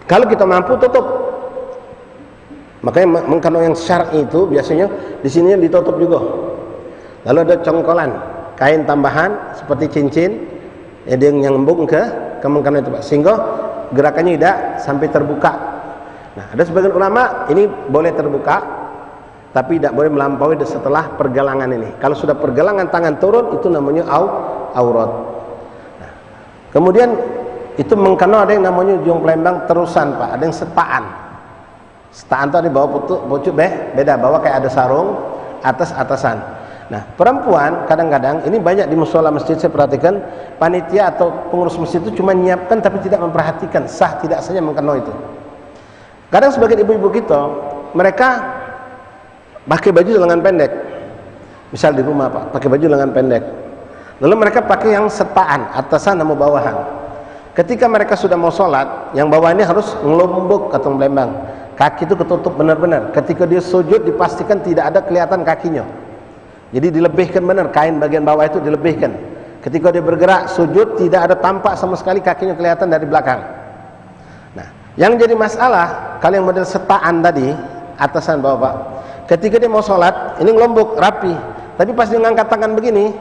Kalau kita mampu tutup. Makanya mengkano yang syar'i itu biasanya di sini ditutup juga. Lalu ada congkolan, kain tambahan seperti cincin, dia nyambung ke mengkano itu Pak, sehingga gerakannya tidak sampai terbuka. Nah, ada sebagian ulama ini boleh terbuka, tapi tidak boleh melampaui setelah pergelangan ini. Kalau sudah pergelangan tangan turun, itu namanya aurat. Nah, kemudian itu mengkano ada yang namanya jong pelembang terusan Pak, ada yang setaan. Setaan itu di bawah pucuk beda, bawah kayak ada sarung, atasan. Nah, perempuan kadang-kadang ini banyak di mushola masjid saya perhatikan, panitia atau pengurus masjid itu cuma nyiapkan tapi tidak memperhatikan sah tidak sahnya mengkano itu. Kadang sebagian ibu-ibu kita, mereka pakai baju lengan pendek. Misal di rumah Pak, pakai baju lengan pendek. Lalu mereka pakai yang setaan, atasan sama bawahan. Ketika mereka sudah mau sholat, yang bawah ini harus ngelombok atau melembang. Kaki itu ketutup benar-benar. Ketika dia sujud dipastikan tidak ada kelihatan kakinya. Jadi dilebihkan benar, kain bagian bawah itu dilebihkan. Ketika dia bergerak sujud tidak ada tampak sama sekali kakinya kelihatan dari belakang. Nah, yang jadi masalah kalau yang model setaan tadi, atasan bawah Pak, ketika dia mau sholat ini ngelombok rapi, tapi pas dia ngangkat tangan begini,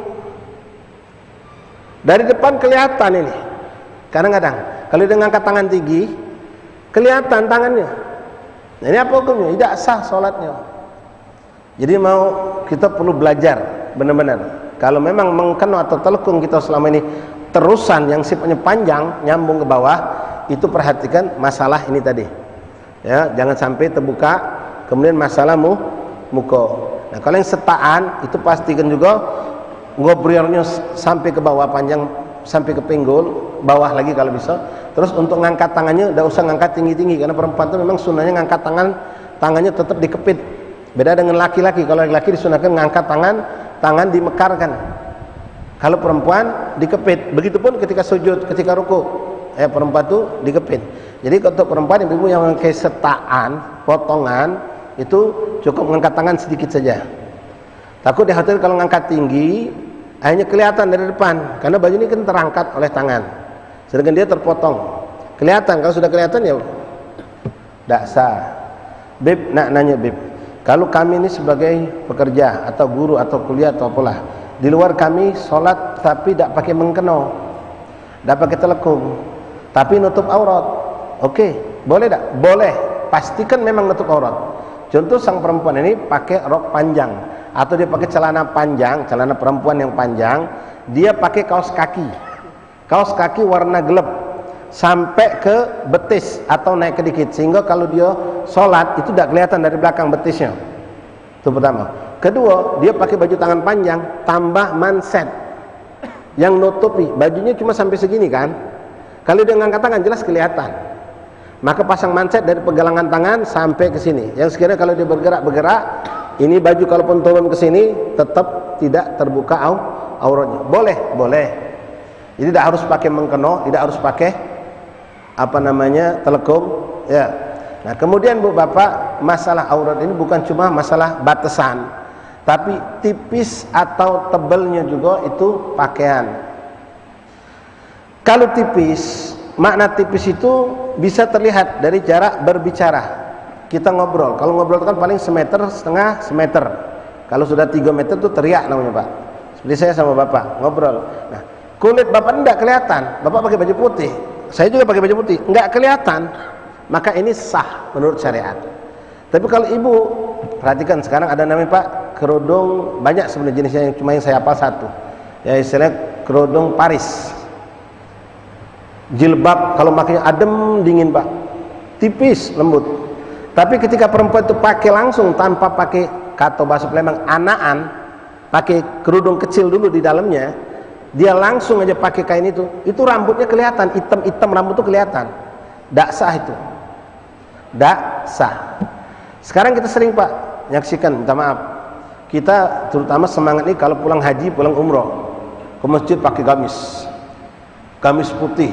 dari depan kelihatan ini. Kadang-kadang kalau dia ngangkat tangan tinggi kelihatan tangannya. Nah, ini apa hukumnya? Tidak sah sholatnya. Jadi kita perlu belajar benar-benar. Kalau memang mengkeno atau telekung kita selama ini terusan yang sifatnya panjang nyambung ke bawah, itu perhatikan masalah ini tadi. Ya, jangan sampai terbuka kemudian masalah muka. Nah, kalau yang setaan itu pastikan juga ngobrolnya sampai ke bawah panjang sampai ke pinggul, bawah lagi kalau bisa. Terus untuk ngangkat tangannya tidak usah ngangkat tinggi-tinggi karena perempuan itu memang sunahnya ngangkat tangannya tetap dikepit. Beda dengan laki-laki. Kalau laki-laki disunahkan ngangkat tangan dimekarkan. Kalau perempuan dikepit. Begitupun ketika sujud, ketika ruku, perempuan itu dikepit. Jadi untuk perempuan ibu yang memakai setaan, potongan, itu cukup mengangkat tangan sedikit saja. Takut dikhawatir kalau ngangkat tinggi, akhirnya kelihatan dari depan, karena baju ini kan terangkat oleh tangan, sedangkan dia terpotong. Kelihatan, kalau sudah kelihatan ya tidak sah. Bib, nak nanya Bib, kalau kami ini sebagai pekerja atau guru atau kuliah atau apalah, di luar kami sholat tapi tidak pakai mengkeno, tidak pakai telekung, tapi nutup aurat, oke, boleh tidak? Boleh, pastikan memang nutup aurat. Contoh sang perempuan ini pakai rok panjang atau dia pakai celana panjang, celana perempuan yang panjang, dia pakai kaos kaki warna gelap sampai ke betis atau naik sedikit, sehingga kalau dia sholat itu tidak kelihatan dari belakang betisnya. Itu pertama. Kedua, dia pakai baju tangan panjang tambah manset yang nutupi bajunya cuma sampai segini kan. Kalau dia ngangkat tangan jelas kelihatan. Maka pasang manset dari pegangan tangan sampai ke sini. Yang sekiranya kalau dia bergerak, ini baju kalaupun turun ke sini tetap tidak terbuka auratnya. Boleh. Jadi tidak harus pakai mengkeno, tidak harus pakai telekung, ya. Nah, kemudian Bu Bapak, masalah aurat ini bukan cuma masalah batasan, tapi tipis atau tebalnya juga itu pakaian. Kalau tipis, makna tipis itu bisa terlihat dari jarak berbicara. Kita ngobrol, kalau ngobrol itu kan paling setengah semeter. Kalau sudah 3 meter itu teriak namanya Pak. Seperti saya sama Bapak ngobrol. Nah, kulit Bapak tidak kelihatan, Bapak pakai baju putih, saya juga pakai baju putih, nggak kelihatan, maka ini sah menurut syariat. Tapi kalau ibu perhatikan, sekarang ada namanya Pak kerudung, banyak sebenarnya jenisnya, yang cuma yang saya hafal satu, ya istilahnya kerudung Paris. Jilbab kalau makanya adem dingin Pak, tipis lembut. Tapi ketika perempuan itu pakai langsung tanpa pakai kata bahasa Palembang anaan, pakai kerudung kecil dulu di dalamnya, dia langsung aja pakai kain itu rambutnya kelihatan, hitam rambut itu kelihatan. Tidak sah itu, tidak sah. Sekarang kita sering Pak nyaksikan, minta maaf, kita terutama semangat ini kalau pulang haji, pulang umroh ke masjid pakai gamis putih,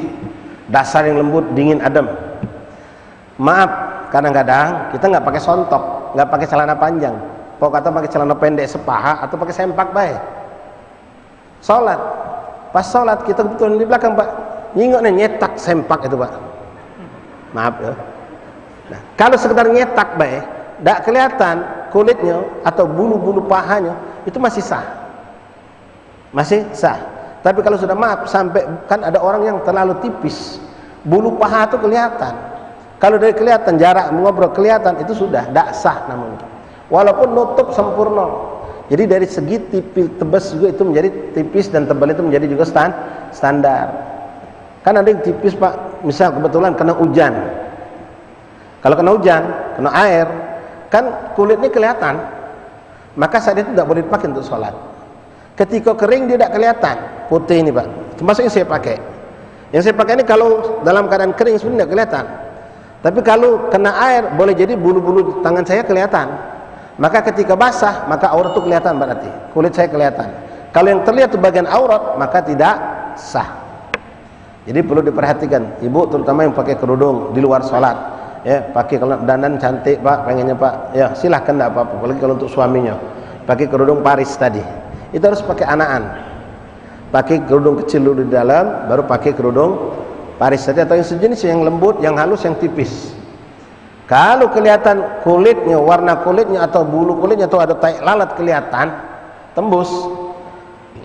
dasar yang lembut, dingin, adem. Maaf, kadang-kadang kita nggak pakai sontok, nggak pakai celana panjang, pokoknya pakai celana pendek sepaha atau pakai sempak baik. Sholat, pas sholat kita kebetulan di belakang Pak, nyingoknya nyetak sempak itu Pak. Maaf ya. Nah, kalau sekedar nyetak baik, tidak kelihatan kulitnya atau bulu-bulu pahanya, itu masih sah. Tapi kalau sudah maaf sampai, kan ada orang yang terlalu tipis, bulu paha itu kelihatan. Kalau dari kelihatan jarak mengobrol kelihatan, itu sudah tidak sah namanya. Walaupun nutup sempurna. Jadi dari segi tebas juga itu menjadi tipis dan tebal itu menjadi juga standar. Kan ada yang tipis Pak, misal kebetulan kena hujan. Kalau kena hujan, kena air, kan kulitnya kelihatan. Maka saat itu tidak boleh dipakai untuk sholat. Ketika kering dia tidak kelihatan, putih ini Pak. Termasuk yang saya pakai. Yang saya pakai ini kalau dalam keadaan kering sebenarnya tidak kelihatan. Tapi kalau kena air, boleh jadi bulu-bulu tangan saya kelihatan. Maka ketika basah, maka aurat itu kelihatan berarti. Kulit saya kelihatan. Kalau yang terlihat itu bagian aurat, maka tidak sah. Jadi perlu diperhatikan, ibu terutama yang pakai kerudung di luar sholat, ya, pakai kalau dandan cantik Pak, pengennya Pak, ya silahkan, tidak apa-apa. Apalagi kalau untuk suaminya, pakai kerudung Paris tadi, itu harus pakai anaan. Pakai kerudung kecil dulu di dalam, baru pakai kerudung Paris tadi, atau yang sejenis, yang lembut, yang halus, yang tipis. Kalau kelihatan kulitnya, warna kulitnya atau bulu kulitnya atau ada tai lalat kelihatan tembus,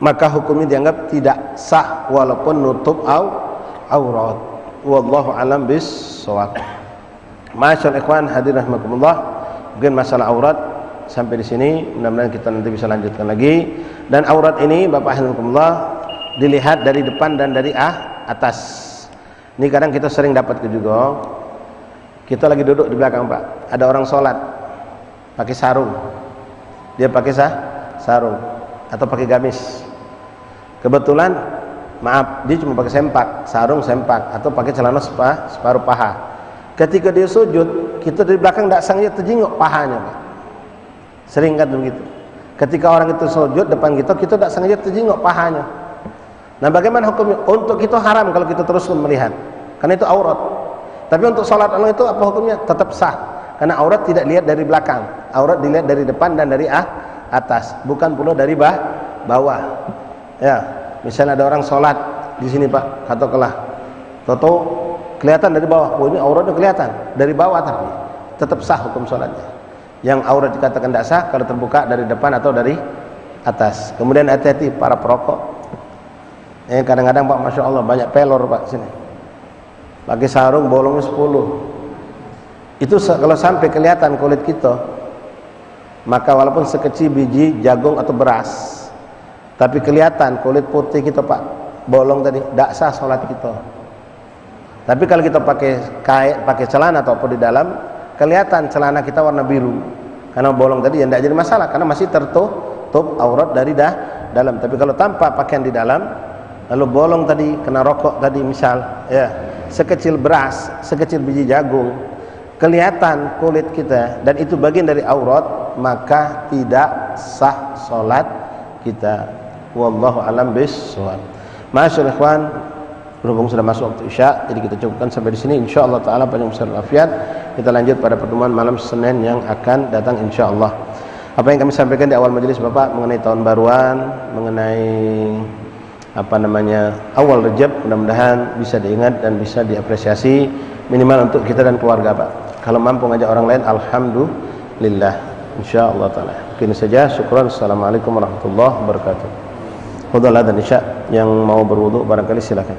maka hukumnya dianggap tidak sah walaupun nutup aurat. Wallahu alam bis shawab. Masyaallah ikhwan hadirin rahimakumullah, mungkin masalah aurat sampai di sini, mudah-mudahan kita nanti bisa lanjutkan lagi. Dan aurat ini Bapak rahimakumullah dilihat dari depan dan dari atas. Ini kadang kita sering dapat juga. Kita lagi duduk di belakang Pak, ada orang sholat pakai sarung, dia pakai sarung atau pakai gamis. Kebetulan maaf, dia cuma pakai sempak, sarung sempak, atau pakai celana separuh paha. Ketika dia sujud, kita dari belakang tidak sengaja terjenguk pahanya Pak. Sering kan begitu. Ketika orang itu sujud depan kita tidak sengaja terjenguk pahanya. Nah bagaimana hukumnya? Untuk itu haram kalau kita terus melihat, karena itu aurat. Tapi untuk sholat Allah itu apa hukumnya? Tetap sah, karena aurat tidak dilihat dari belakang, aurat dilihat dari depan dan dari atas, bukan pula dari bawah. Ya, misalnya ada orang sholat di sini Pak, katakanlah, toto kelihatan dari bawah, oh ini auratnya kelihatan dari bawah, tapi tetap sah hukum sholatnya. Yang aurat dikatakan tidak sah kalau terbuka dari depan atau dari atas. Kemudian hati-hati para perokok. Kadang-kadang Pak, masya Allah banyak pelor Pak sini. Pakai sarung bolongnya 10. Itu kalau sampai kelihatan kulit kita, maka walaupun sekecil biji jagung atau beras, tapi kelihatan kulit putih kita Pak, bolong tadi, tidak sah sholat kita. Tapi kalau kita pakai celana atau apa di dalam, kelihatan celana kita warna biru, karena bolong tadi, yang tidak jadi masalah, karena masih tertutup aurat dari dalam. Tapi kalau tanpa pakaian di dalam, lalu bolong tadi, kena rokok tadi misal, ya, sekecil beras, sekecil biji jagung, kelihatan kulit kita, dan itu bagian dari aurat, maka tidak sah sholat kita. Wallahu alam bissawab. Masyaallah ikhwan, berhubung sudah masuk waktu Isya, jadi kita cukupkan sampai di sini. Insyaallah taala panjang umur afiat. Kita lanjut pada pertemuan malam Senin yang akan datang insyaallah. Apa yang kami sampaikan di awal majelis Bapak mengenai tahun baruan, mengenai awal Rajab, mudah-mudahan bisa diingat dan bisa diapresiasi, minimal untuk kita dan keluarga Pak. Kalau mampu ngajak orang lain, alhamdulillah, insyaallah taala. Mungkin saja, syukran. Assalamualaikum warahmatullahi wabarakatuh. Khudhulah dan Isya, yang mau berwudu barangkali silakan.